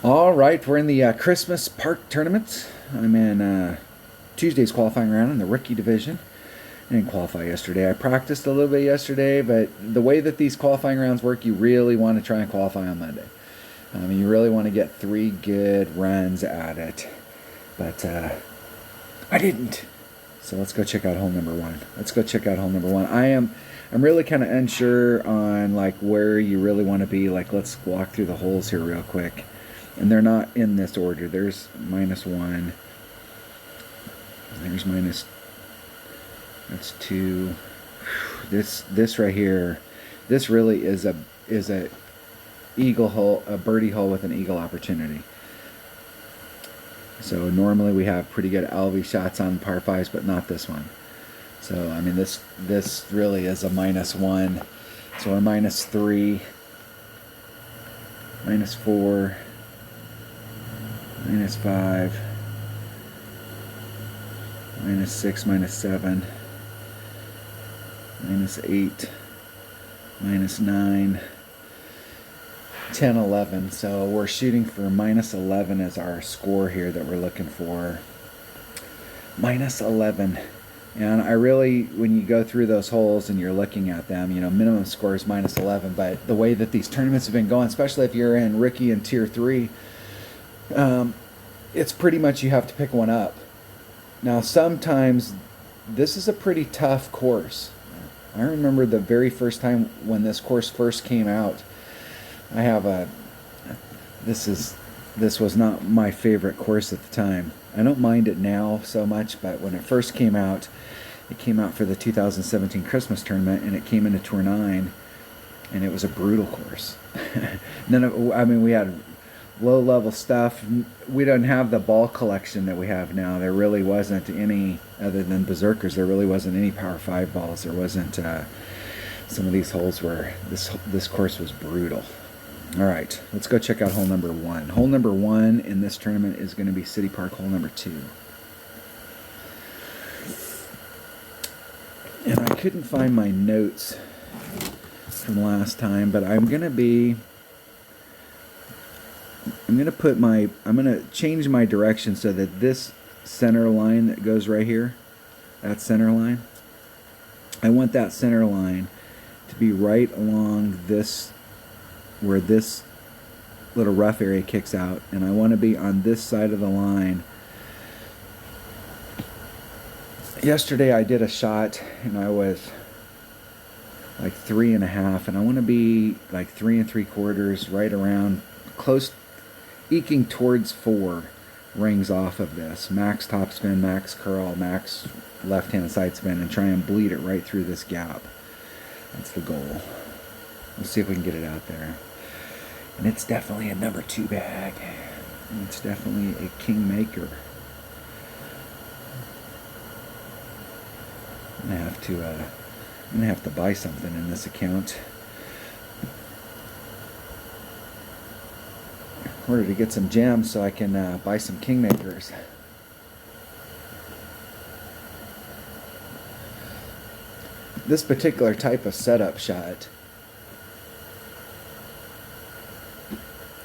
All right, we're in the Christmas Park Tournament. I'm in Tuesday's qualifying round in the rookie division. I didn't qualify yesterday. I practiced a little bit yesterday, but the way that these qualifying rounds work, you really want to try and qualify on Monday. You really want to get 3 good runs at it, but I didn't. So let's go check out hole number 1. I'm really kind of unsure on like where you really want to be. Like, let's walk through the holes here real quick. And they're not in this order. There's -1. There's minus. That's 2. This right here, this really is a eagle hole, a birdie hole with an eagle opportunity. So normally we have pretty good LV shots on par 5s, but not this one. So I mean this really is a -1. So we're -3, -4. -5, -6, -7, -8, -9, 10, 11. So we're shooting for -11 as our score here that we're looking for. -11. And I really, when you go through those holes and you're looking at them, you know, minimum score is -11. But the way that these tournaments have been going, especially if you're in rookie and tier 3, it's pretty much you have to pick one up. Now, sometimes this is a pretty tough course. I remember the very first time when this course first came out. This was not my favorite course at the time. I don't mind it now so much, but when it first came out, it came out for the 2017 Christmas tournament, and it came into Tour 9, and it was a brutal course. We had low-level stuff. We don't have the ball collection that we have now. There really wasn't any, other than Berserkers, there really wasn't any Power 5 balls. There wasn't, some of these holes were, this course was brutal. All right, let's go check out hole number 1. Hole number 1 in this tournament is going to be City Park hole number 2. And I couldn't find my notes from last time, but I'm going to change my direction so that this center line that goes right here, that center line, I want that center line to be right along this, where this little rough area kicks out, and I want to be on this side of the line. Yesterday I did a shot and I was like 3.5, and I want to be like 3 3/4, right around, close, eking towards 4 rings off of this. Max topspin, max curl, max left-hand side spin, and try and bleed it right through this gap. That's the goal. Let's see if we can get it out there. And it's definitely a number 2 bag. And it's definitely a kingmaker. I'm gonna have to buy something in this account in order to get some gems so I can buy some kingmakers. This particular type of setup shot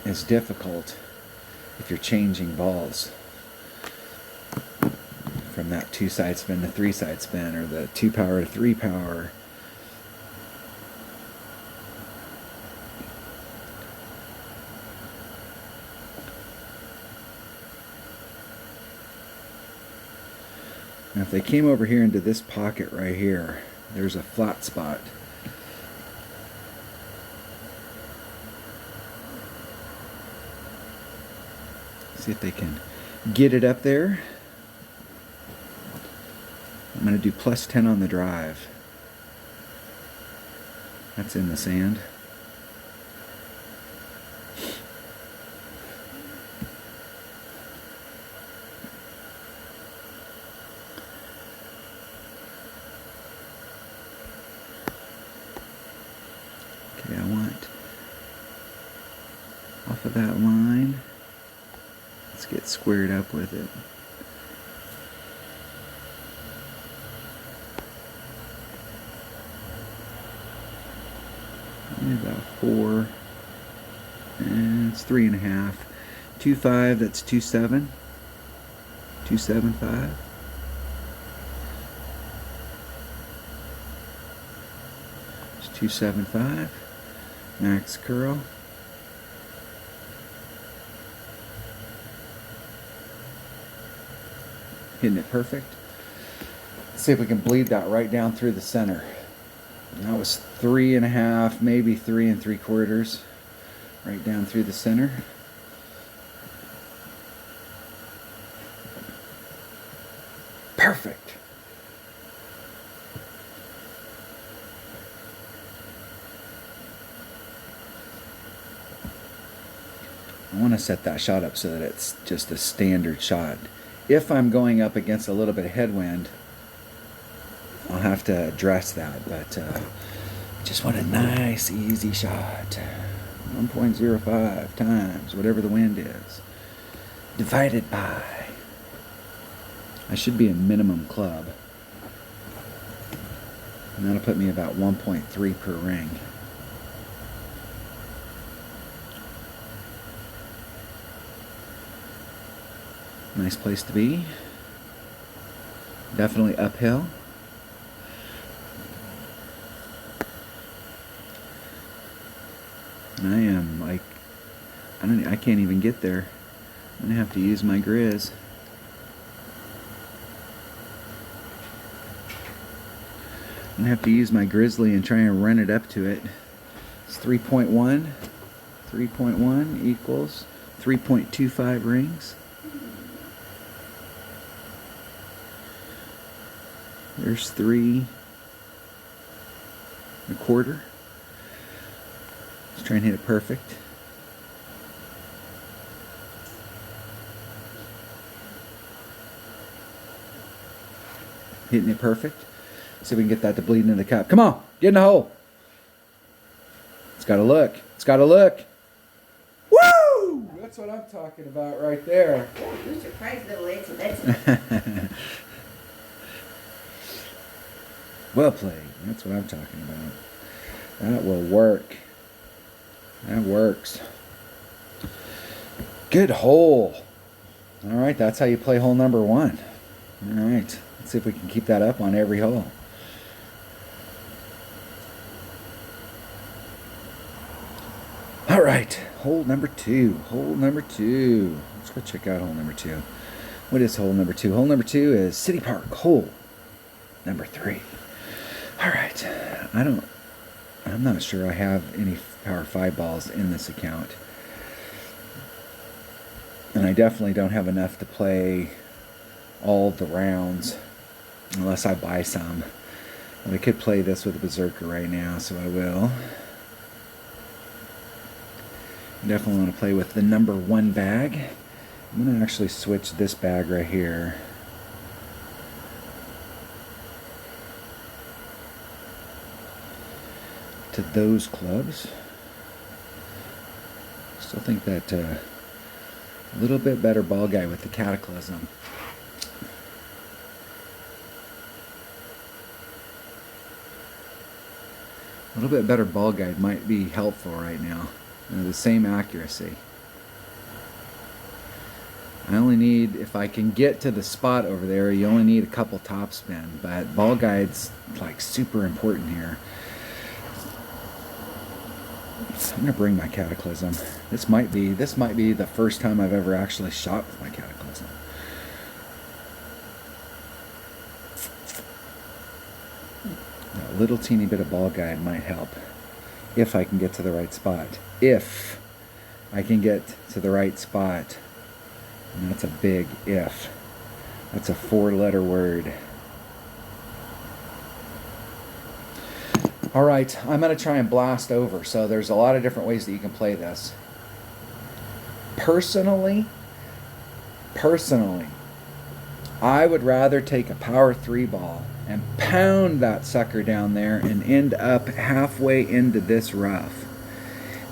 is difficult if you're changing balls from that 2 side spin to 3 side spin, or the 2 power to 3 power. Now if they came over here into this pocket right here, there's a flat spot. See if they can get it up there. I'm going to do +10 on the drive. That's in the sand. Okay, I want off of that line. Let's get squared up with it. Maybe about 4, and it's 3.5. 2.5, that's 2.7. 2.75. It's 2.75. Max curl. Hitting it perfect. Let's see if we can bleed that right down through the center. That was 3.5, maybe 3 3/4. Right down through the center. Perfect. I want to set that shot up so that it's just a standard shot. If I'm going up against a little bit of headwind, I'll have to address that, but just want a nice, easy shot. 1.05 times whatever the wind is, divided by, I should be a minimum club, and that'll put me about 1.3 per ring. Nice place to be. Definitely uphill. I am like, I can't even get there. I'm gonna have to use my Grizz. I'm gonna have to use my Grizzly and try and run it up to it. It's 3.1. 3.1 equals 3.25 rings. There's 3.25. Let's try and hit it perfect. Hitting it perfect. See if we can get that to bleed into the cup. Come on, get in the hole. It's got to look. It's got to look. Woo! That's what I'm talking about right there. Oh, you surprised little itsy. Well played. That's what I'm talking about. That will work. That works. Good hole. All right, that's how you play hole number 1. All right, let's see if we can keep that up on every hole. All right, hole number 2. Hole number 2. Let's go check out hole number 2. What is hole number 2? Hole number 2 is City Park hole number 3. All right, I'm not sure I have any Power 5 balls in this account. And I definitely don't have enough to play all the rounds unless I buy some. But I could play this with a Berserker right now, so I will. I definitely want to play with the number 1 bag. I'm going to actually switch this bag right here. To those clubs. Still think that a little bit better ball guy with the Cataclysm. A little bit better ball guide might be helpful right now. The same accuracy. I only need, if I can get to the spot over there, you only need a couple top spin, but ball guide's like super important here. I'm gonna bring my Cataclysm. This might be the first time I've ever actually shot with my Cataclysm. A little teeny bit of ball guide might help if I can get to the right spot. If I can get to the right spot. And that's a big if. That's a 4-letter word. All right, I'm going to try and blast over. So there's a lot of different ways that you can play this. Personally, I would rather take a Power 3 ball and pound that sucker down there and end up halfway into this rough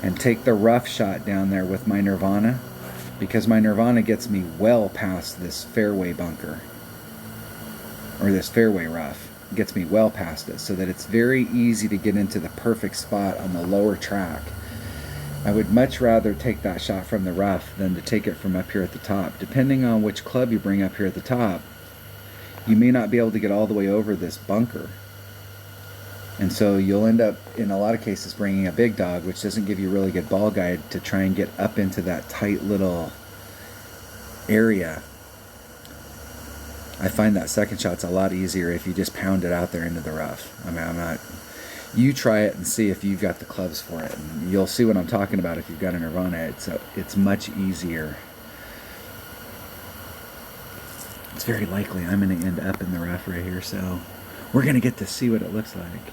and take the rough shot down there with my Nirvana, because my Nirvana gets me well past this fairway bunker, or this fairway rough. Gets me well past it, so that it's very easy to get into the perfect spot on the lower track I would much rather take that shot from the rough than to take it from up here at the top. Depending on which club you bring up here at the top, you may not be able to get all the way over this bunker. And so you'll end up, in a lot of cases, bringing a big dog, which doesn't give you a really good ball guide to try and get up into that tight little area. I find that second shot's a lot easier if you just pound it out there into the rough. I mean, I'm not... You try it and see if you've got the clubs for it, and you'll see what I'm talking about if you've got a Nirvana. It's much easier. It's very likely I'm going to end up in the rough right here, so we're going to get to see what it looks like.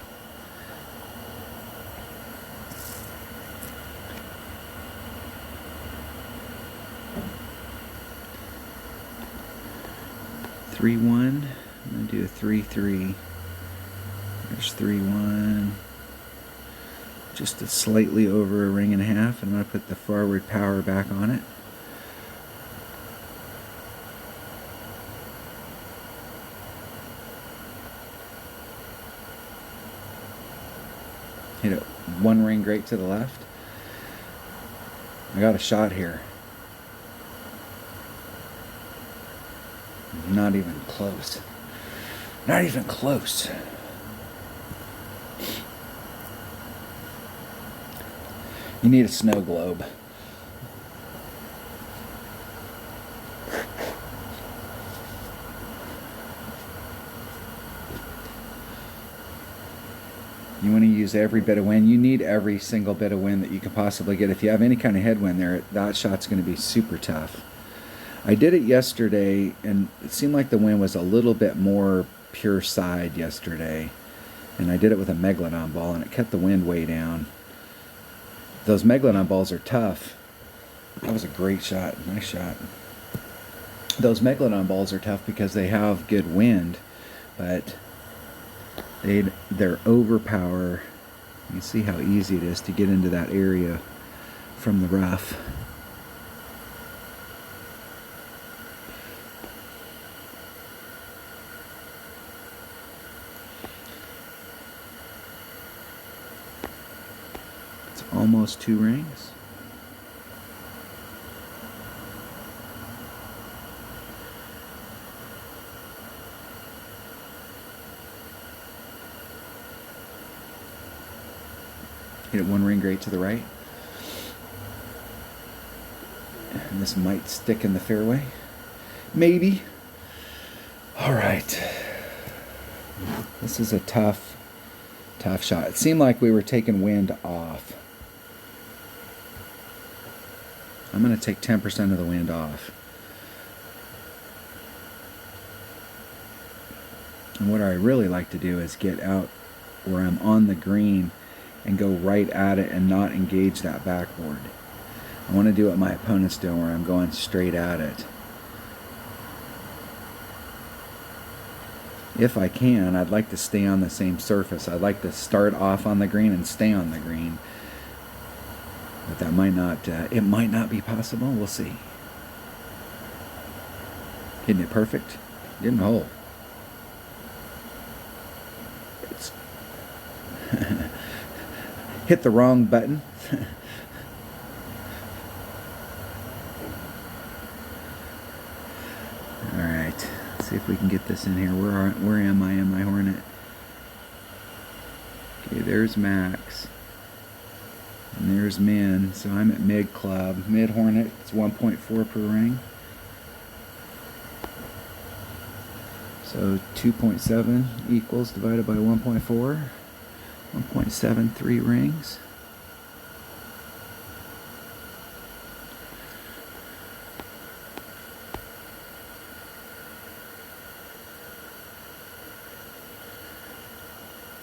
Three one. I'm going to do a 3-3. There's 3-1. Just a slightly over a ring and a half. I'm going to put the forward power back on it. Hit it one ring great to the left. I got a shot here. Not even close. Not even close. You need a snow globe. You want to use every bit of wind. You need every single bit of wind that you can possibly get. If you have any kind of headwind there, that shot's going to be super tough. I did it yesterday, and it seemed like the wind was a little bit more pure side yesterday. And I did it with a Megalodon ball, and it kept the wind way down. Those Megalodon balls are tough. That was a great shot. Nice shot. Those Megalodon balls are tough because they have good wind, but they're overpower. You see how easy it is to get into that area from the rough. It's almost 2 rings. Hit it 1 ring great to the right. And this might stick in the fairway. Maybe. All right. This is a tough shot. It seemed like we were taking wind off. I'm going to take 10% of the wind off. And what I really like to do is get out where I'm on the green and go right at it and not engage that backboard. I want to do what my opponent's doing, where I'm going straight at it. If I can, I'd like to stay on the same surface. I'd like to start off on the green and stay on the green. But that might not, it might not be possible. We'll see. Hitting it perfect. Getting a hole. It's hit the wrong button. Alright, let's see if we can get this in here. Where am I in my Hornet? Okay, there's Max. And there's Min. So I'm at mid club. Mid Hornet, it's 1.4 per ring. So 2.7 equals divided by 1.4. 1.73 rings.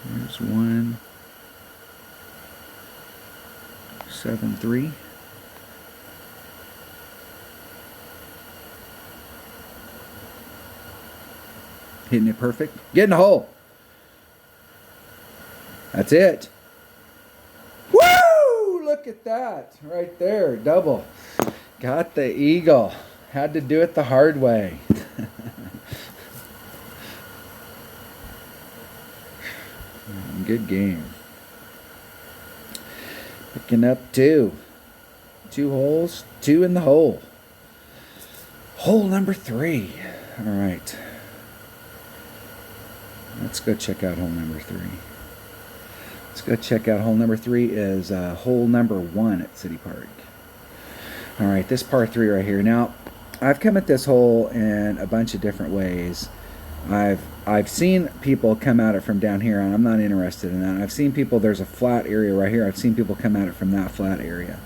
There's 1.73. Hitting it perfect. Getting a hole. That's it. Woo! Look at that. Right there. Double. Got the eagle. Had to do it the hard way. Good game. Picking up 2. 2 holes, 2 in the hole. Hole number 3. All right. Let's go check out hole number 3. Let's go check out hole number 3 is hole number 1 at City Park. All right, this par 3 right here. Now, I've come at this hole in a bunch of different ways. I've seen people come at it from down here, and I'm not interested in that. I've seen people, there's a flat area right here. I've seen people come at it from that flat area.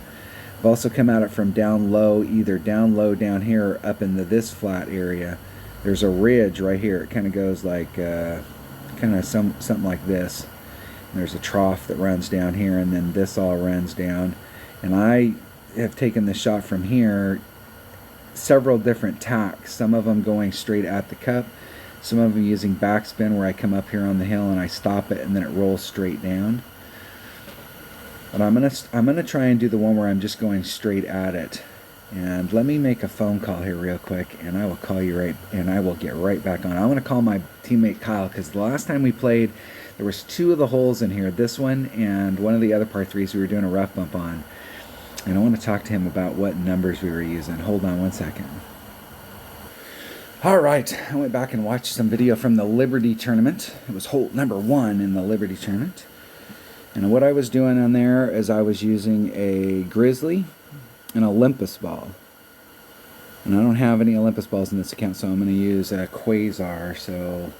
I've also come at it from down low, either down low down here or up into this flat area. There's a ridge right here. It kind of goes like, kind of something like this. And there's a trough that runs down here, and then this all runs down. And I have taken the shot from here, several different tacks, some of them going straight at the cup, some of them using backspin where I come up here on the hill and I stop it and then it rolls straight down. But I'm gonna try and do the one where I'm just going straight at it. And let me make a phone call here real quick, and I will call you right, and I will get right back on. I want to call my teammate Kyle, because the last time we played, there was 2 of the holes in here, this one and one of the other par 3s we were doing a rough bump on. And I want to talk to him about what numbers we were using. Hold on one second. All right, I went back and watched some video from the Liberty tournament. It was hole number 1 in the Liberty tournament. And what I was doing on there is I was using a Grizzly, an Olympus ball. And I don't have any Olympus balls in this account, so I'm going to use a Quasar. So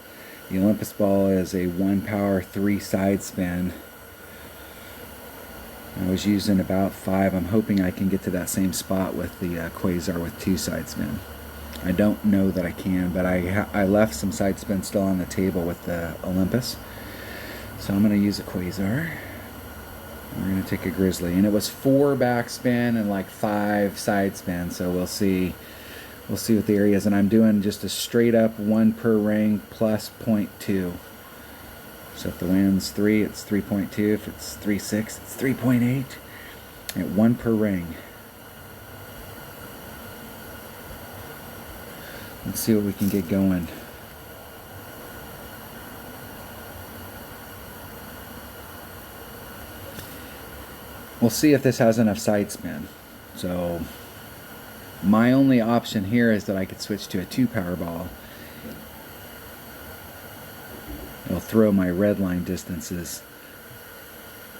the Olympus ball is a 1 power 3 side spin. I was using about 5. I'm hoping I can get to that same spot with the Quasar with 2 side spin. I don't know that I can, but I left some side spin still on the table with the Olympus. So I'm going to use a Quasar. We're going to take a Grizzly, and it was 4 backspin and like 5 side spin. So we'll see what the area is. And I'm doing just a straight up 1 per ring plus 0.2. So if the wind's 3, it's 3.2. If it's 3.6, it's 3.8. At 1 per ring. Let's see what we can get going. We'll see if this has enough side spin. So my only option here is that I could switch to a 2 power ball. It'll throw my red line distances,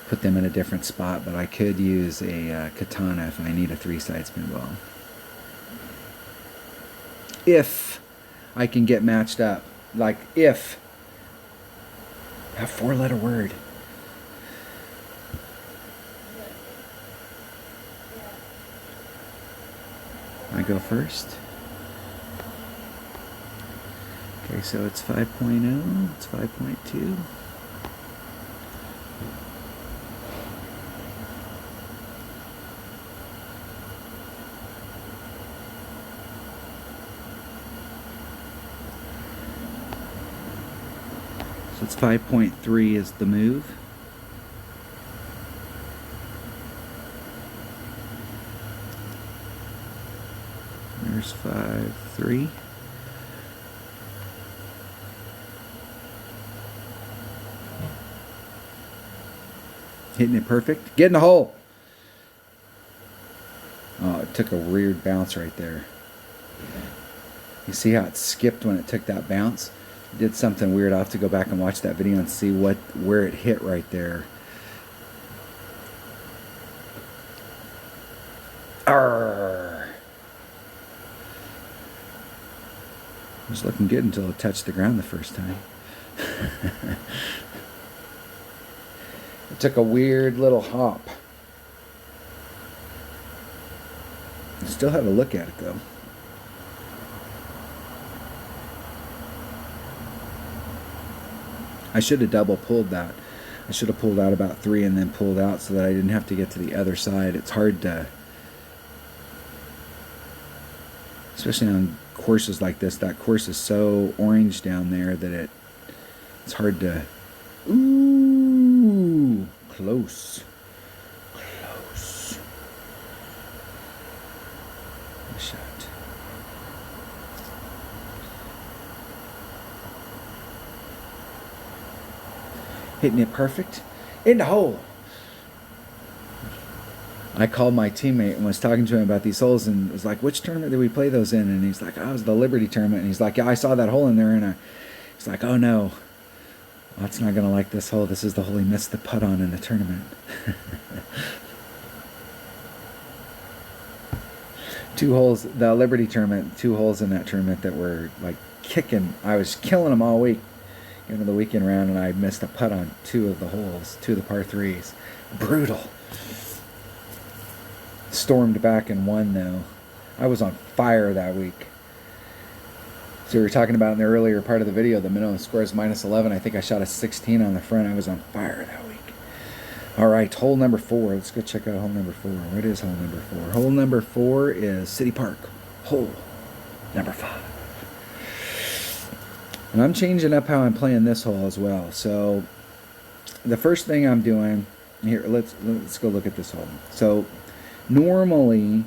put them in a different spot, but I could use a Katana if I need a 3 side spin ball. If I can get matched up. Like if. A 4-letter word. I go first. Okay, so it's 5.0, it's 5.2. So it's 5.3 is the move. There's 5.3. Hitting it perfect. Get in the hole. Oh, it took a weird bounce right there. You see how it skipped when it took that bounce? It did something weird. I'll have to go back and watch that video and see where it hit right there. Arrgh. It was looking good until it touched the ground the first time. It took a weird little hop. I still have a look at it though. I should have double pulled that. I should have pulled out about 3 and then pulled out so that I didn't have to get to the other side. It's hard to, especially on courses like this. That course is so orange down there that it's hard to. Ooh, close. Close. Nice shot. Hitting it perfect in the hole. I called my teammate and was talking to him about these holes and was like, which tournament did we play those in? And he's like, oh, it was the Liberty tournament. And he's like, yeah, I saw that hole in there. And he's like, oh no, Watt's not going to like this hole. This is the hole he missed the putt on in the tournament. 2 holes, the Liberty tournament, 2 holes in that tournament that were like kicking. I was killing them all week into the weekend round, and I missed a putt on 2 of the holes, 2 of the par 3s. Brutal. Stormed back and won, though. I was on fire that week. So we were talking about in the earlier part of the video, the minimum score is -11. I think I shot a 16 on the front. I was on fire that week. All right, hole number 4. Let's go check out hole number 4. What is hole number 4? Hole number 4 is City Park. Hole number 5. And I'm changing up how I'm playing this hole as well. So the first thing I'm doing here, let's go look at this hole. So normally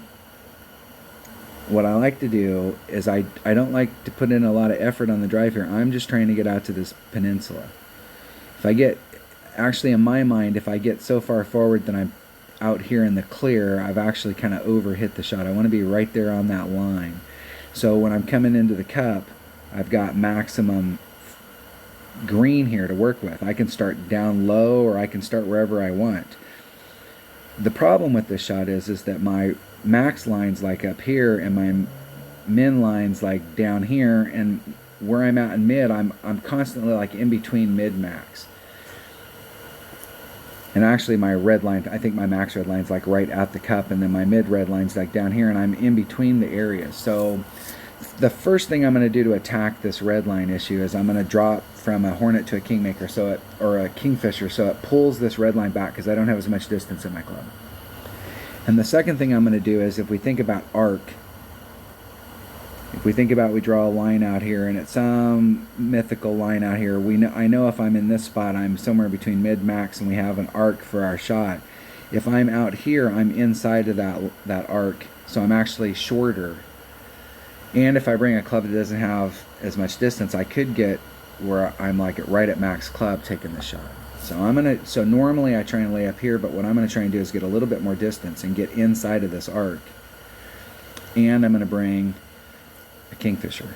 what I like to do is I don't like to put in a lot of effort on the drive here. I'm just trying to get out to this peninsula. If I get, actually in my mind, if I get so far forward that I'm out here in the clear, I've actually kind of overhit the shot. I want to be right there on that line. So when I'm coming into the cup, I've got maximum green here to work with. I can start down low or I can start wherever I want. The problem with this shot is that my max line's like up here and my min line's like down here, and where I'm at in mid, I'm constantly like in between mid max. And actually my red line, I think my max red line's like right at the cup, and then my mid red line's like down here, and I'm in between the areas. So the first thing I'm going to do to attack this red line issue is I'm going to drop from a Hornet to a Kingmaker, or a Kingfisher, so it pulls this red line back because I don't have as much distance in my club. And the second thing I'm going to do is, if we think about arc, if we think about, we draw a line out here and it's some mythical line out here, I know if I'm in this spot, I'm somewhere between mid max and we have an arc for our shot. If I'm out here, I'm inside of that arc, so I'm actually shorter. And if I bring a club that doesn't have as much distance, I could get where I'm like right at max club taking the shot. So normally I try and lay up here, but what I'm going to try and do is get a little bit more distance and get inside of this arc. And I'm going to bring a Kingfisher.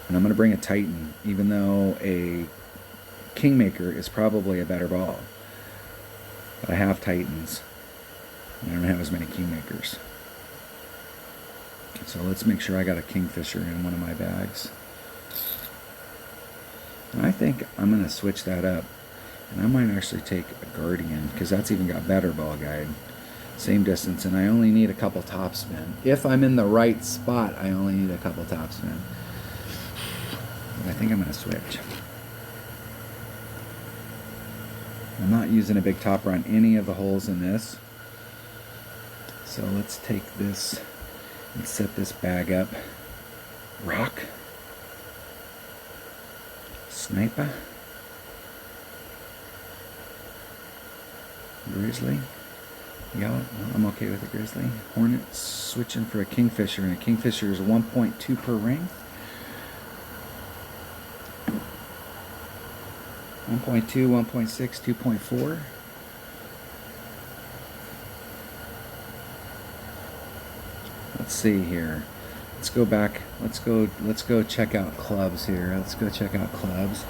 And I'm going to bring a Titan, even though a Kingmaker is probably a better ball. But I have Titans. I don't have as many Kingmakers. So let's make sure I got a Kingfisher in one of my bags. And I think I'm going to switch that up. And I might actually take a Guardian, because that's even got better ball guide. Same distance, and I only need a couple topspin. If I'm in the right spot, I only need a couple topspin. But I think I'm going to switch. I'm not using a big topper on any of the holes in this. So let's take this and set this bag up. Rock. Sniper. Grizzly. Yellow. I'm okay with a Grizzly. Hornet switching for a Kingfisher, and a Kingfisher is 1.2 per ring. 1.2, 1.6, 2.4. Let's see here. Let's go back. Let's go check out clubs here. Let's go check out clubs.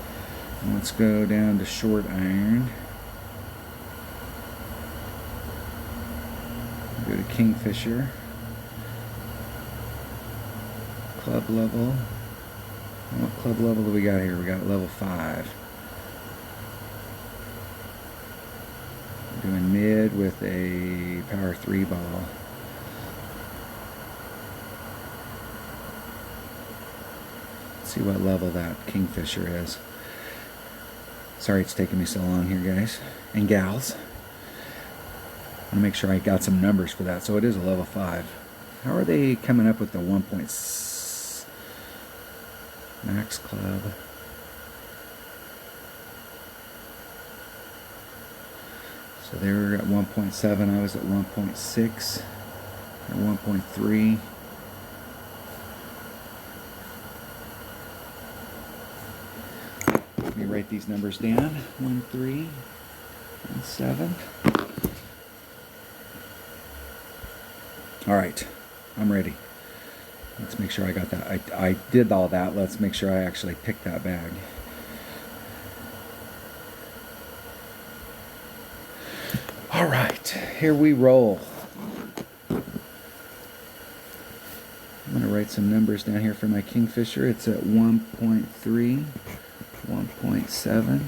And let's go down to short iron. Go to Kingfisher. Club level. What club level do we got here? We got level 5. We're doing mid with a power 3 ball. Let's see what level that Kingfisher is. Sorry it's taking me so long here, guys and gals. I want to make sure I got some numbers for that. So it is a level 5. How are they coming up with the 1.6 max club? So they were at 1.7. I was at 1.6 or 1.3. Let me write these numbers down. 1.3 and 7. All right, I'm ready. Let's make sure I got that. I did all that. Let's make sure I actually picked that bag. All right, here we roll. I'm going to write some numbers down here for my Kingfisher. It's at 1.3, 1.7.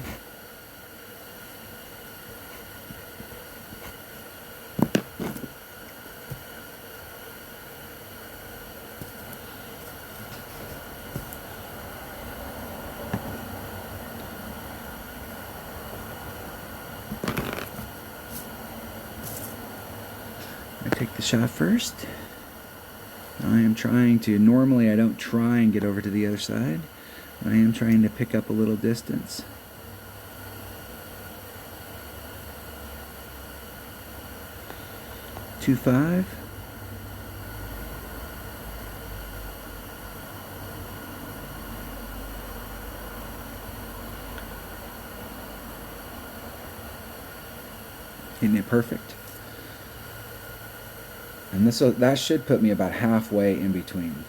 I take the shot first. I am trying to, normally I don't try and get over to the other side. I am trying to pick up a little distance. Two five. Hitting it perfect. And that should put me about halfway in between.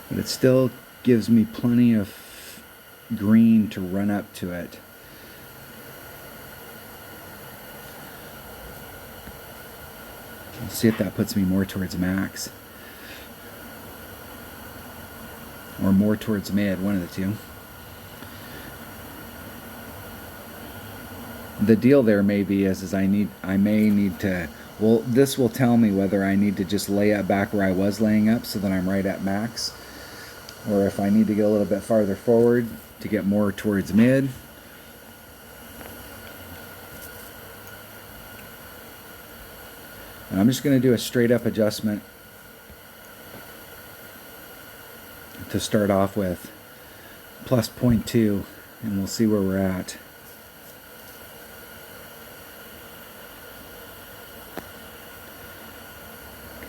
But it still gives me plenty of green to run up to it. Let's see if that puts me more towards max. Or more towards mid, one of the two. The deal there may be is I may need to, well, this will tell me whether I need to just lay it back where I was laying up so that I'm right at max, or if I need to get a little bit farther forward to get more towards mid. And I'm just going to do a straight up adjustment to start off with, plus 0.2, and we'll see where we're at.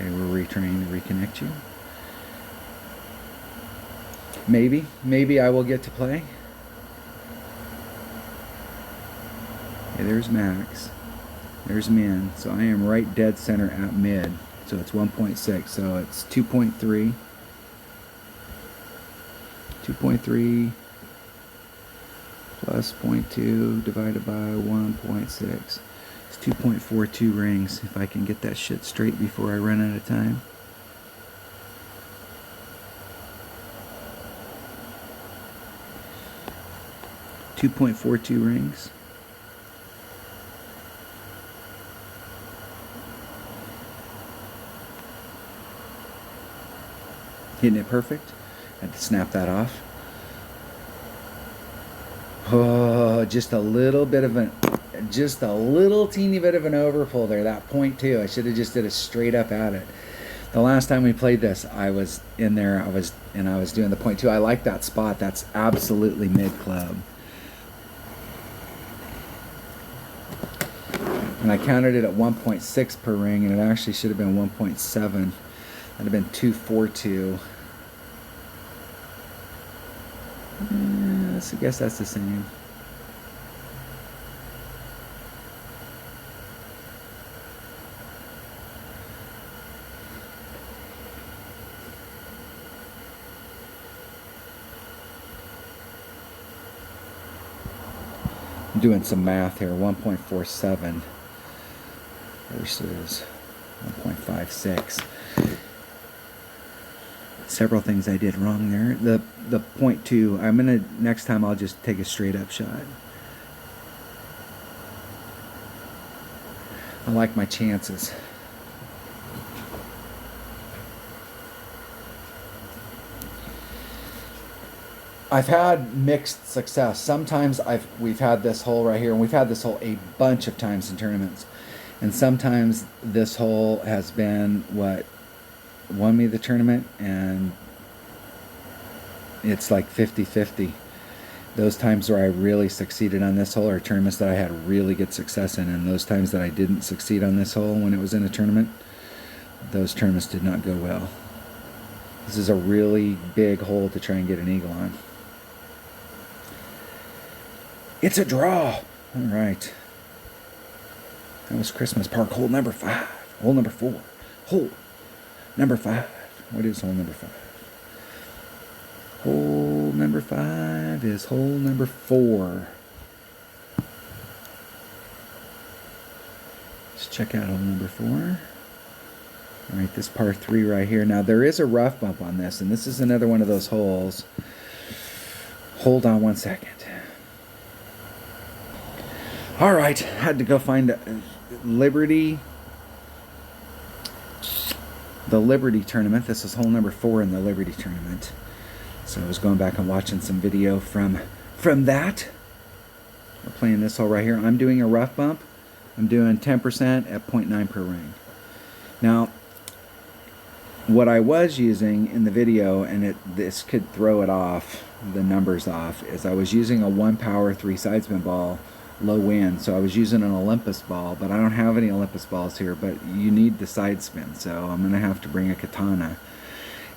Okay, we're trying to reconnect you. Maybe I will get to play. Okay, there's max. There's min. So I am right dead center at mid. So it's 1.6. So it's 2.3. 2.3 plus 0.2 divided by 1.6. 2.42 rings, if I can get that shit straight before I run out of time. $2.42 rings. Hitting it perfect. Had to snap that off. Oh, just a little teeny bit of an overpull there. That 0.2. I should have just did it straight up at it. The last time we played this, I was in there. I was doing the 0.2. I like that spot. That's absolutely mid club. And I counted it at 1.6 per ring, and it actually should have been 1.7. That'd have been 242. I guess that's the same. I'm doing some math here. 1.47 versus 1.56. Several things I did wrong there. The 0.2, next time I'll just take a straight up shot. I like my chances. I've had mixed success. Sometimes we've had this hole right here, and we've had this hole a bunch of times in tournaments. And sometimes this hole has been what won me the tournament, and it's like 50-50. Those times where I really succeeded on this hole are tournaments that I had really good success in, and those times that I didn't succeed on this hole when it was in a tournament, those tournaments did not go well. This is a really big hole to try and get an eagle on. It's a draw. All right. That was Christmas Park hole number 5. Hole number 4. Hole number 5. What is hole number 5? Hole number 5 is hole number 4. Let's check out hole number 4. All right, this par 3 right here. Now, there is a rough bump on this, and this is another one of those holes. Hold on one second. All right, had to go find Liberty. The Liberty tournament. This is hole number 4 in the Liberty tournament. So I was going back and watching some video from that. We're playing this hole right here. I'm doing a rough bump. I'm doing 10% at 0.9 per ring. Now, what I was using in the video, and this could throw it off, the numbers off, is I was using a 1 power 3 side spin ball, low wind. So I was using an Olympus ball, but I don't have any Olympus balls here, but you need the side spin. So I'm going to have to bring a Katana,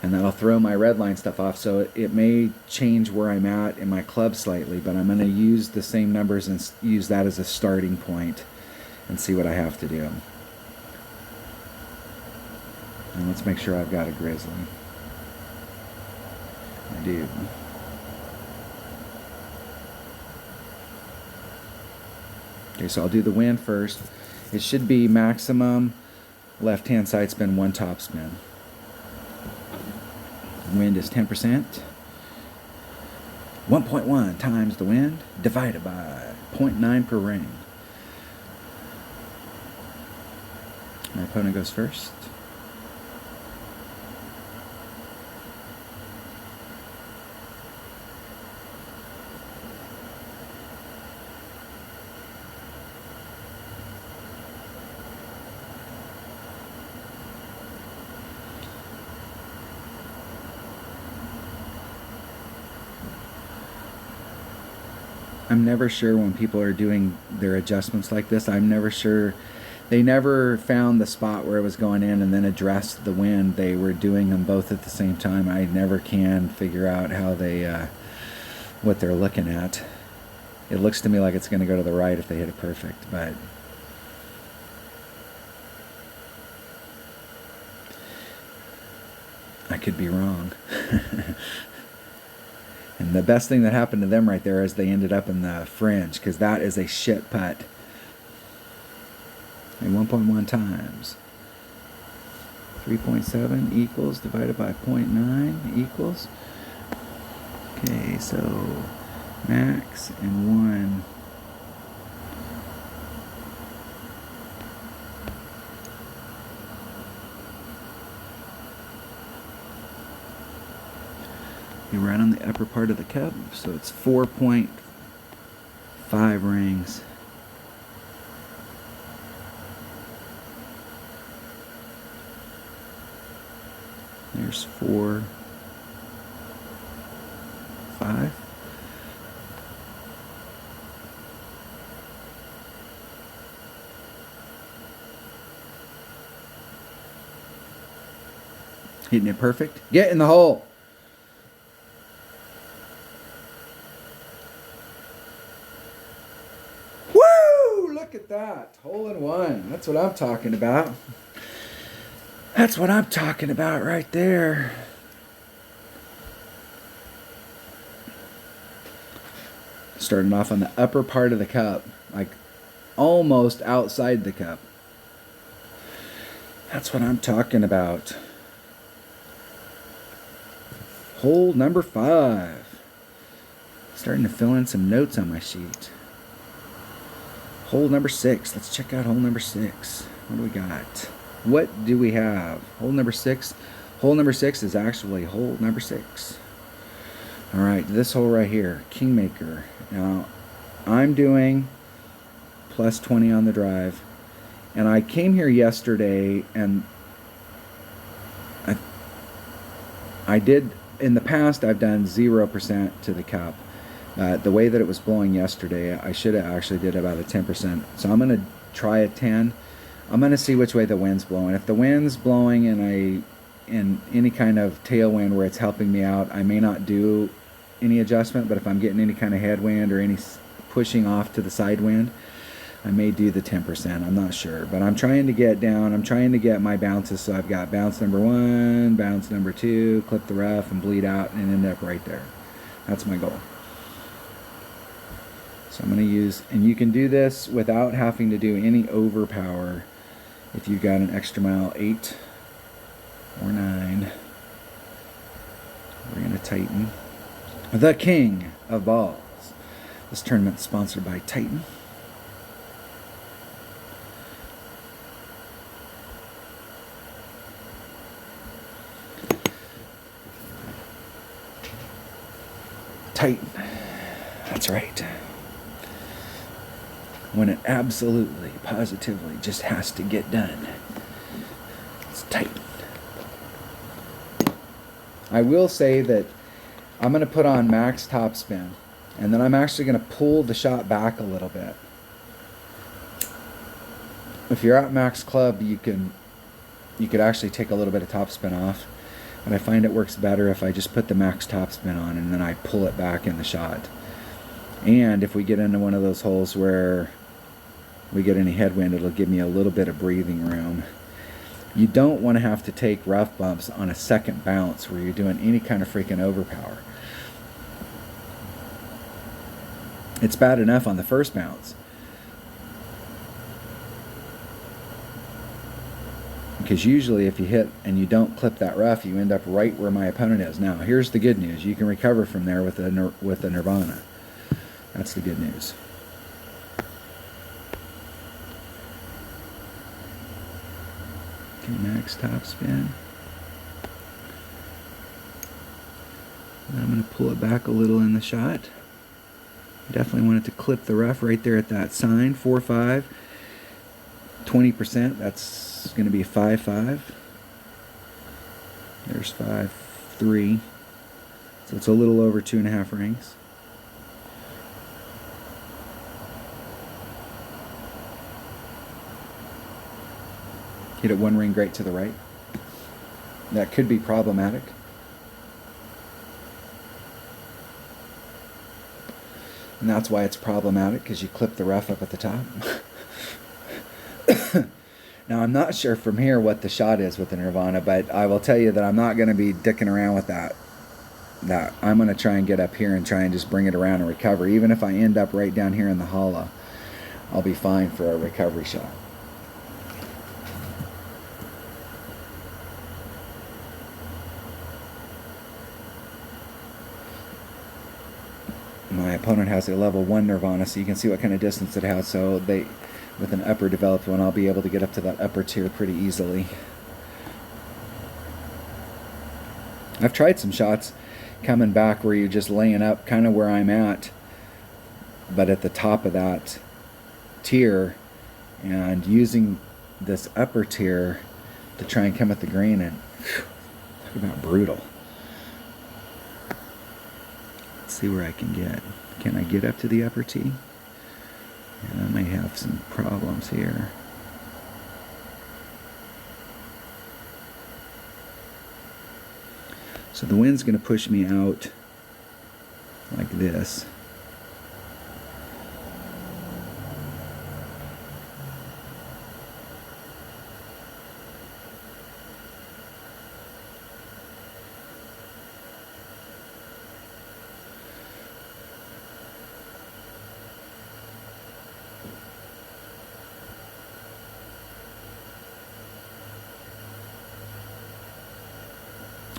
and that'll throw my red line stuff off. So it may change where I'm at in my club slightly, but I'm going to use the same numbers and use that as a starting point and see what I have to do. And let's make sure I've got a Grizzly. I do. Okay, so I'll do the wind first. It should be maximum left-hand side spin, 1 top spin. Wind is 10%. 1.1 times the wind divided by 0.9 per ring. My opponent goes first. I'm never sure when people are doing their adjustments like this. I'm never sure. They never found the spot where it was going in and then addressed the wind. They were doing them both at the same time. I never can figure out how they, what they're looking at. It looks to me like it's going to go to the right if they hit it perfect, but I could be wrong. And the best thing that happened to them right there is they ended up in the fringe, because that is a shit putt. And 1.1 times 3.7 equals divided by 0.9 equals. Okay, so max and 1. Be right on the upper part of the cup, so it's 4.5 rings. There's 4, 5. Hitting it perfect. Get in the hole. Look at that. Hole in one. That's what I'm talking about. That's what I'm talking about right there. Starting off on the upper part of the cup, like almost outside the cup. That's what I'm talking about. Hole number 5. Starting to fill in some notes on my sheet. Hole number 6. Let's check out hole number 6. What do we got? What do we have? Hole number 6. Hole number 6 is actually hole number 6. All right, this hole right here, Kingmaker. Now, I'm doing plus 20 on the drive. And I came here yesterday, and I did, in the past, I've done 0% to the cup. The way that it was blowing yesterday, I should have actually did about a 10%. So I'm going to try a 10. I'm going to see which way the wind's blowing. If the wind's blowing in any kind of tailwind where it's helping me out, I may not do any adjustment. But if I'm getting any kind of headwind or any pushing off to the side wind, I may do the 10%. I'm not sure, but I'm trying to get down. I'm trying to get my bounces, so I've got bounce number 1, bounce number 2, clip the rough and bleed out and end up right there. That's my goal. So I'm going to use, and you can do this without having to do any overpower. If you've got an extra mile 8 or 9, we're going to tighten. The King of Balls. This tournament is sponsored by Titan. Titan. That's right. When it absolutely, positively just has to get done, it's Titan. I will say that I'm going to put on max topspin, and then I'm actually going to pull the shot back a little bit. If you're at max club, you could actually take a little bit of topspin off, but I find it works better if I just put the max topspin on and then I pull it back in the shot. And if we get into one of those holes where we get any headwind, it'll give me a little bit of breathing room. You don't want to have to take rough bumps on a second bounce where you're doing any kind of freaking overpower. It's bad enough on the first bounce, because usually if you hit and you don't clip that rough, you end up right where my opponent is. Now, here's the good news. You can recover from there with a Nirvana. That's the good news. Okay, max topspin. I'm going to pull it back a little in the shot. Definitely want it to clip the rough right there at that sign. 4-5. 20%. That's going to be 5-5. There's 5-3. So it's a little over 2.5 rings. Hit it 1 ring great to the right. That could be problematic. And that's why it's problematic, because you clip the rough up at the top. Now, I'm not sure from here what the shot is with the Nirvana, but I will tell you that I'm not going to be dicking around with that. I'm going to try and get up here and try and just bring it around and recover. Even if I end up right down here in the hollow, I'll be fine for a recovery shot. My opponent has a level 1 Nirvana, so you can see what kind of distance it has. So with an upper developed one, I'll be able to get up to that upper tier pretty easily. I've tried some shots coming back where you're just laying up kind of where I'm at, but at the top of that tier, and using this upper tier to try and come at the green, and whew, talk about brutal. See where I can get. Can I get up to the upper tee? And I may have some problems here. So the wind's going to push me out like this.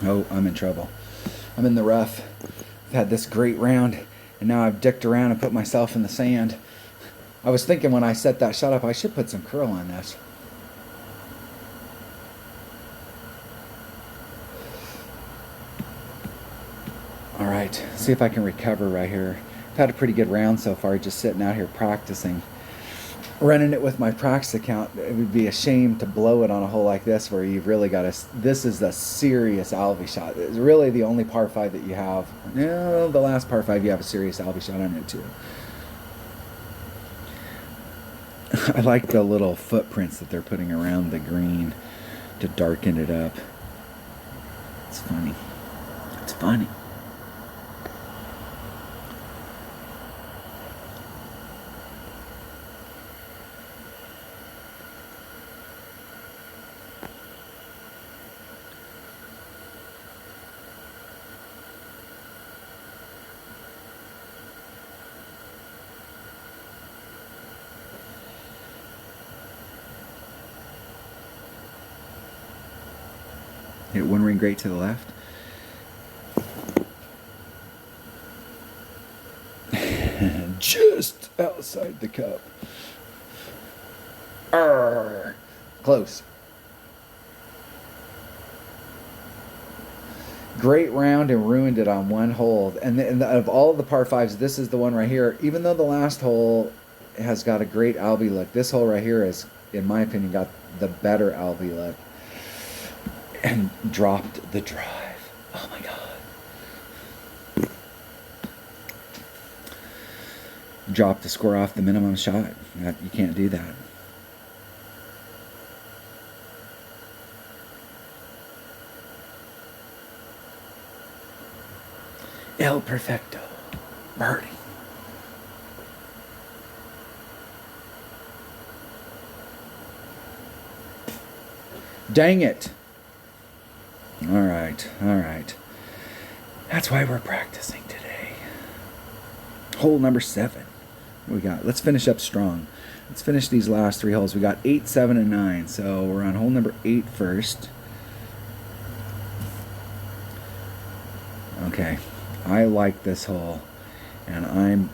Oh, I'm in trouble. I'm in the rough. I've had this great round, and now I've dicked around and put myself in the sand. I was thinking when I set that shot up, I should put some curl on this. All right, see if I can recover right here. I've had a pretty good round so far, just sitting out here practicing. Running it with my practice account, it would be a shame to blow it on a hole like this where you've really got this is a serious Alvey shot. It's really the only par 5 that you have. Yeah, the last par 5 you have a serious Alvey shot on it too. I like the little footprints that they're putting around the green to darken it up. It's funny. It's funny. Hit one ring great to the left. Just outside the cup. Arr, close. Great round and ruined it on one hole. And of all the par fives, this is the one right here. Even though the last hole has got a great Albie look, this hole right here is, in my opinion, got the better Albie look. And dropped the drive. Oh my God. Dropped the score off the minimum shot. You can't do that. El Perfecto. Birdie. Dang it. All right, all right. That's why we're practicing today. Hole number 7. What we got? Let's finish up strong. Let's finish these last 3 holes. We got 8, 7, and 9. So we're on hole number 8 first. Okay. I like this hole. And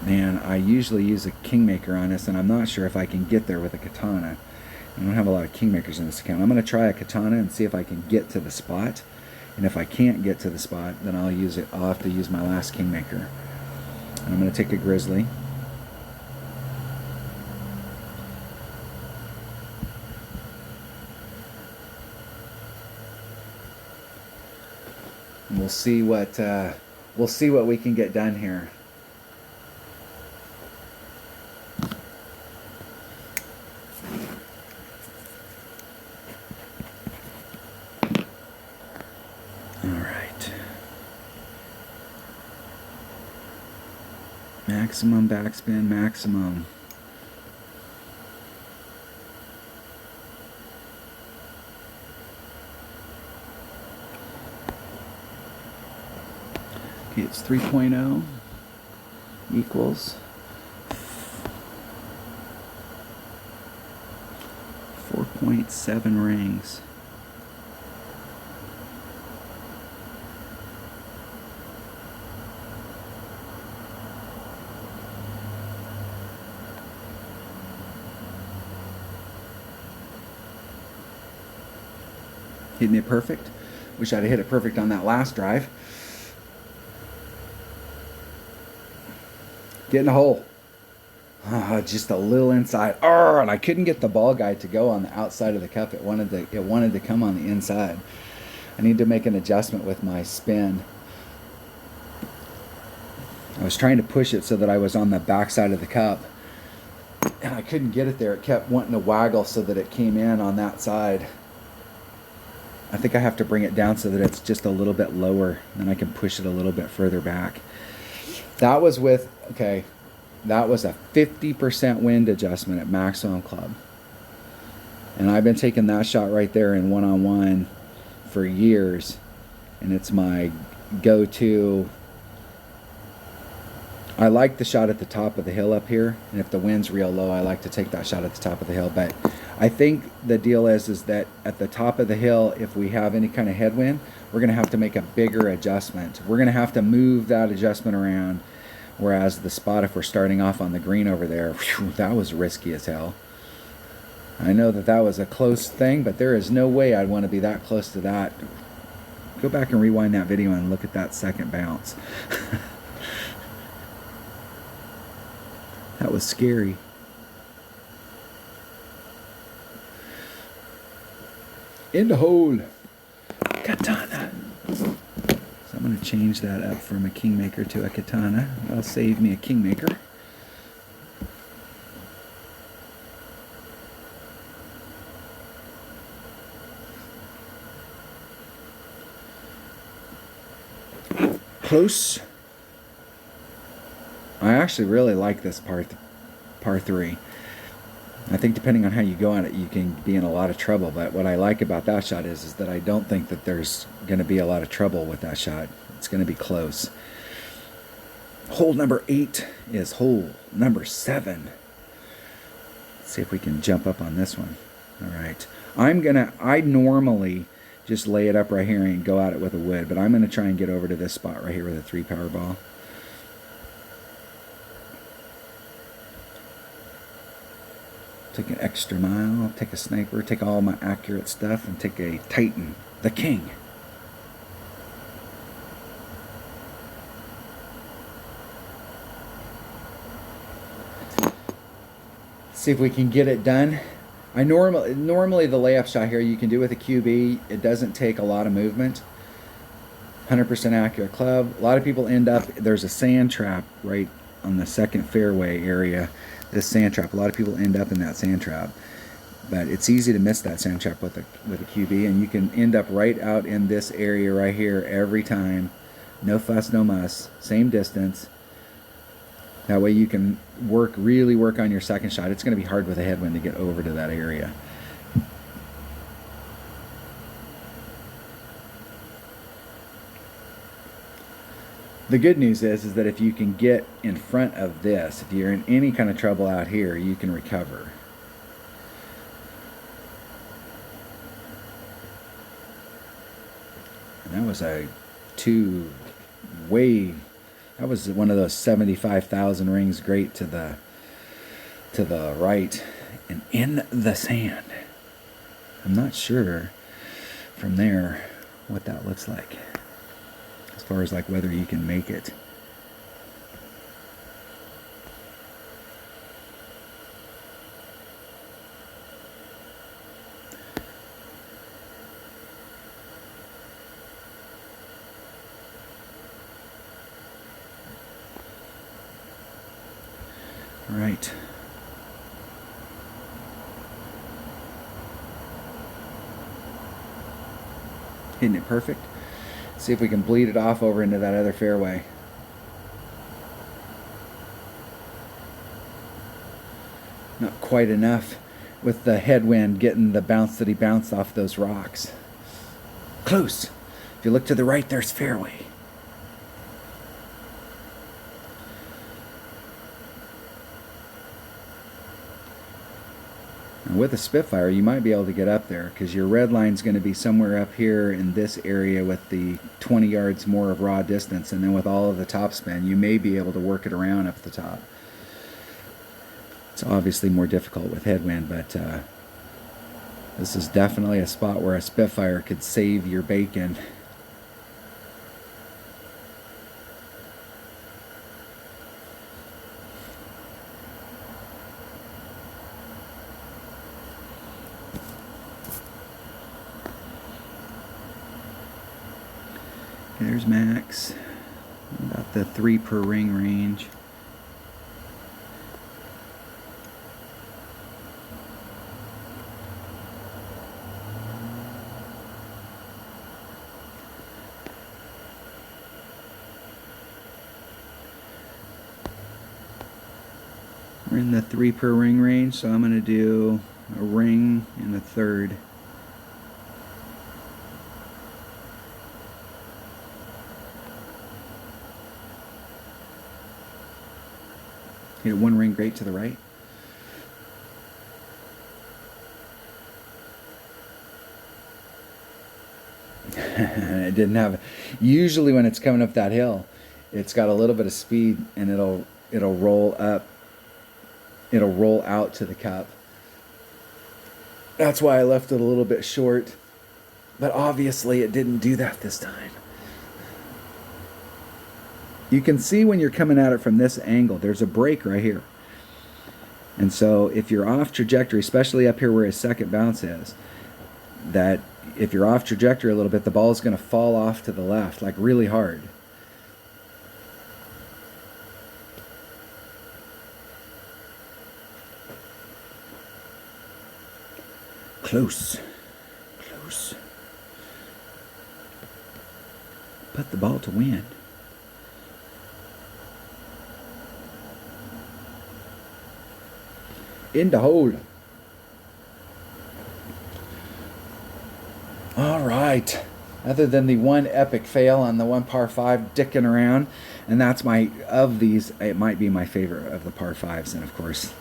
man, I usually use a Kingmaker on this, and I'm not sure if I can get there with a Katana. I don't have a lot of Kingmakers in this account. I'm going to try a Katana and see if I can get to the spot. And if I can't get to the spot, then I'll have to use my last Kingmaker. And I'm going to take a Grizzly. And we'll see what we can get done here. Maximum backspin, maximum. Okay, it's 3.0 equals 4.7 rings. Hitting it perfect. Wish I'd have hit it perfect on that last drive. Getting a hole. Just a little inside. Oh, and I couldn't get the ball guide to go on the outside of the cup. It wanted to come on the inside. I need to make an adjustment with my spin. I was trying to push it so that I was on the back side of the cup, and I couldn't get it there. It kept wanting to waggle so that it came in on that side. I think I have to bring it down so that it's just a little bit lower, then I can push it a little bit further back. That was with, okay, that was a 50% wind adjustment at Maximum Club. And I've been taking that shot right there in one-on-one for years. And it's my go-to. I like the shot at the top of the hill up here. And if the wind's real low, I like to take that shot at the top of the hill. But I think the deal is that at the top of the hill, if we have any kind of headwind, we're going to have to make a bigger adjustment. We're going to have to move that adjustment around. Whereas the spot, if we're starting off on the green over there, whew, that was risky as hell. I know that was a close thing, but there is no way I'd want to be that close to that. Go back and rewind that video and look at that second bounce. That was scary. In the hole. Katana. So I'm going to change that up from a Kingmaker to a Katana. That'll save me a Kingmaker. Close. I actually really like this par 3. I think depending on how you go on it, you can be in a lot of trouble. But what I like about that shot is that I don't think that there's going to be a lot of trouble with that shot. It's going to be close. Hole number 8 is hole number 7. Let's see if we can jump up on this one. All right. I normally just lay it up right here and go at it with a wood, but I'm gonna try and get over to this spot right here with a 3 power ball. Take an extra mile, take a sniper, take all my accurate stuff, and take a Titan, the king. See if we can get it done. Normally the layup shot here you can do with a QB. It doesn't take a lot of movement. 100% accurate club. A lot of people end up, there's a sand trap right on the second fairway area. This sand trap, a lot of people end up in that sand trap, but it's easy to miss that sand trap with a QB, and you can end up right out in this area right here every time. No fuss, no muss, same distance. That way you can really work on your second shot. It's going to be hard with a headwind to get over to that area. The good news is that if you can get in front of this, if you're in any kind of trouble out here, you can recover. And that was that was one of those 75,000 rings great to the right and in the sand. I'm not sure from there what that looks like, as far as like whether you can make it. All right. Hitting it perfect. See if we can bleed it off over into that other fairway. Not quite enough with the headwind getting the bounce that he bounced off those rocks. Close. If you look to the right, there's fairway. And with a Spitfire, you might be able to get up there because your red line's going to be somewhere up here in this area with the 20 yards more of raw distance, and then with all of the topspin, you may be able to work it around up the top. It's obviously more difficult with headwind, but this is definitely a spot where a Spitfire could save your bacon. There's Max, about the 3 per ring range. We're in the 3 per ring range, so I'm going to do a ring and a third. Hit 1 ring great to the right. It didn't have. Usually when it's coming up that hill, it's got a little bit of speed and it'll roll up. It'll roll out to the cup. That's why I left it a little bit short. But obviously it didn't do that this time. You can see when you're coming at it from this angle, there's a break right here. And so if you're off trajectory, especially up here where his second bounce is, that if you're off trajectory a little bit, the ball is going to fall off to the left, like really hard. Close. Close. Put the ball to win. In the hole. All right. Other than the one epic fail on the 1 par 5 dicking around, and that's it might be my favorite of the par 5s, and of course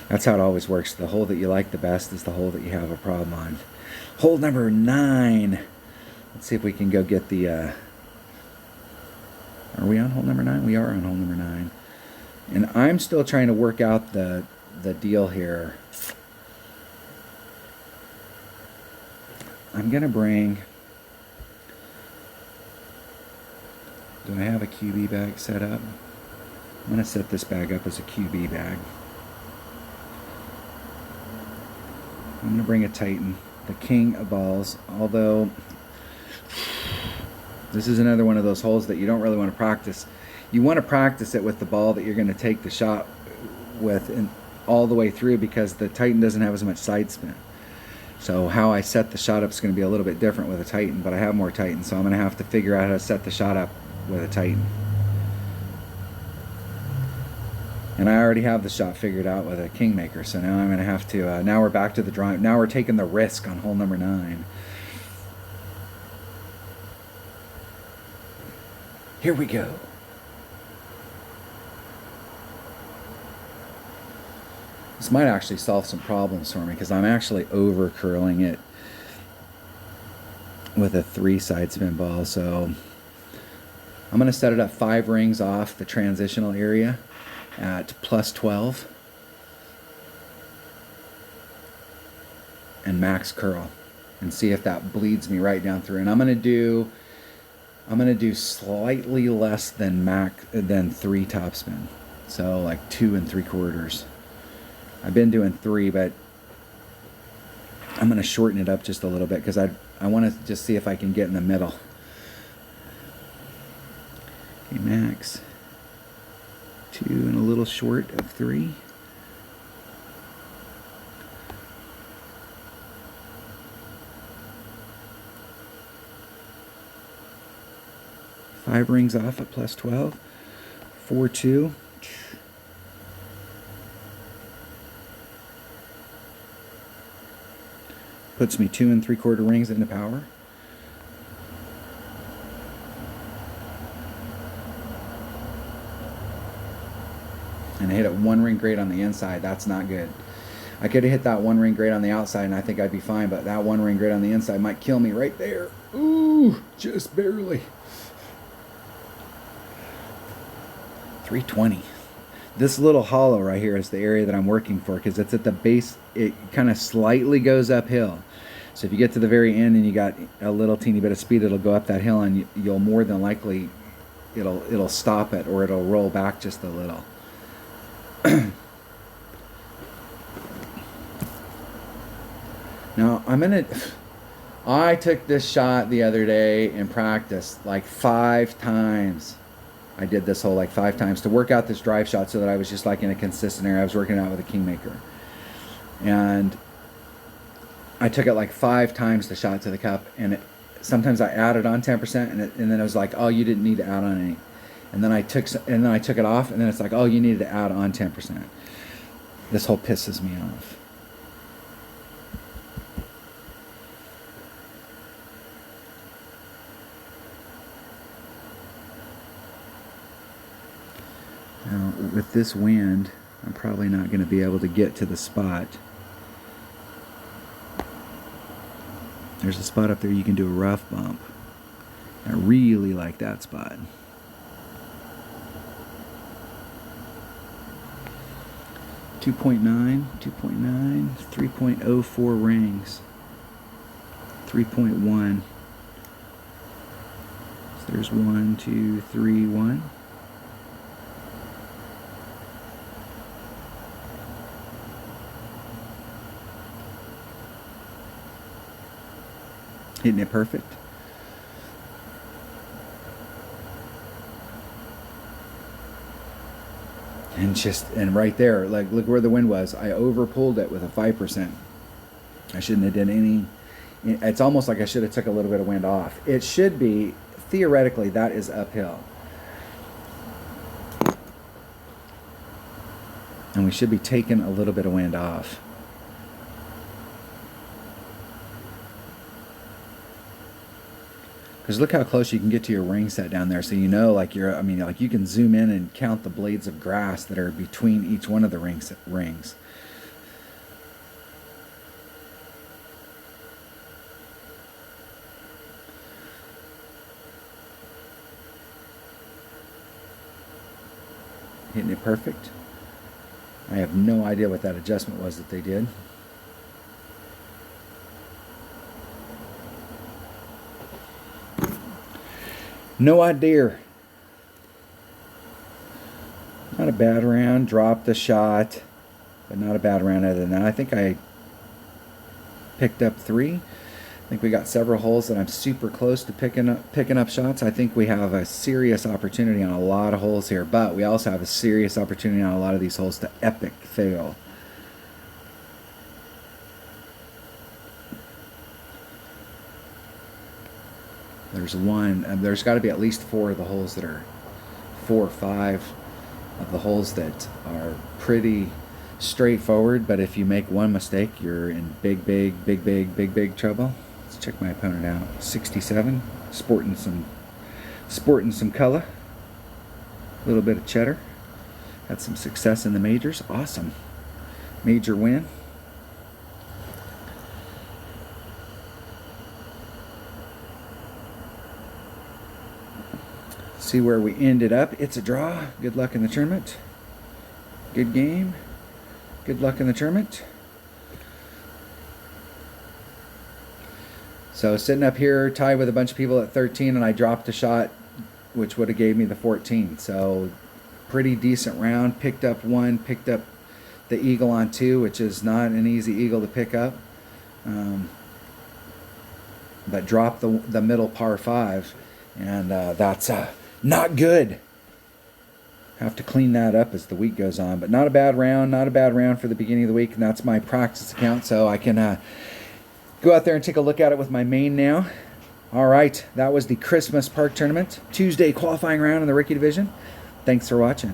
That's how it always works. The hole that you like the best is the hole that you have a problem on. Hole number 9. Let's see if we can go get the... Are we on hole number 9? We are on hole number 9. And I'm still trying to work out the deal here. I'm going to bring... Do I have a QB bag set up? I'm going to set this bag up as a QB bag. I'm going to bring a Titan, the king of balls, although this is another one of those holes that you don't really want to practice. You want to practice it with the ball that you're going to take the shot with and all the way through, because the Titan doesn't have as much side spin. So how I set the shot up is going to be a little bit different with a Titan, but I have more Titans, so I'm going to have to figure out how to set the shot up with a Titan. And I already have the shot figured out with a Kingmaker, so now I'm going to have to, now we're back to the drawing. Now we're taking the risk on hole number 9. Here we go. This might actually solve some problems for me, because I'm actually over curling it with a 3 side spin ball. So I'm going to set it up 5 rings off the transitional area at plus 12 and max curl, and see if that bleeds me right down through. And I'm going to do slightly less than 3 topspin, so like 2 3/4. I've been doing 3, but I'm going to shorten it up just a little bit, because I want to just see if I can get in the middle. Okay, max 2 and a little short of 3. Five rings off at plus 12. 4 2. Puts me 2 3/4 rings into power. And I hit it 1 ring grade on the inside. That's not good. I could have hit that 1 ring grade on the outside and I think I'd be fine, but that 1 ring grade on the inside might kill me right there. Ooh, just barely. 320. This little hollow right here is the area that I'm working for, because it's at the base. It kind of slightly goes uphill. So if you get to the very end and you got a little teeny bit of speed, it'll go up that hill, and you'll more than likely it'll stop it, or it'll roll back just a little. Now I took this shot the other day in practice like 5 times. I did this hole like 5 times to work out this drive shot, so that I was just like in a consistent area. I was working out with a Kingmaker, and I took it like 5 times the shot to the cup, and sometimes I added on 10%, and then it was like, oh, you didn't need to add on any, and then I took it off, and then it's like, oh, you needed to add on 10%. This hole pisses me off. Now, with this wind, I'm probably not going to be able to get to the spot. There's a spot up there you can do a rough bump. I really like that spot. .9, 3.04 rings. 3.1. So there's 1, 2, 3, 1. Hitting it perfect. And right there, like, look where the wind was. I over pulled it with a 5%. I shouldn't have done any. It's almost like I should have took a little bit of wind off. It should be, theoretically, that is uphill. And we should be taking a little bit of wind off. Because look how close you can get to your ring set down there. So you know, like like you can zoom in and count the blades of grass that are between each one of the rings. hitting it perfect. I have no idea what that adjustment was that they did. No idea. Not a bad round. Dropped the shot, but not a bad round other than that. I think I picked up 3. I think we got several holes that I'm super close to picking up shots. I think we have a serious opportunity on a lot of holes here, but we also have a serious opportunity on a lot of these holes to epic fail. There's got to be at least 4 of the holes that are 4 or 5 of the holes that are pretty straightforward, but if you make one mistake, you're in big trouble. Let's check my opponent out. 67, sporting some color, a little bit of cheddar. Had some success in the majors. Awesome, major win. See where we ended up. It's a draw. Good luck in the tournament. Good game. Good luck in the tournament. So sitting up here tied with a bunch of people at 13, and I dropped a shot which would have gave me the 14. So pretty decent round. Picked up 1, picked up the eagle on 2, which is not an easy eagle to pick up. But dropped the middle par 5, and that's not good. Have to clean that up as the week goes on, but not a bad round. Not a bad round for the beginning of the week, and that's my practice account, so I can go out there and take a look at it with my main now. All right, that was the Christmas Park Tournament Tuesday qualifying round in the rookie division. Thanks for watching.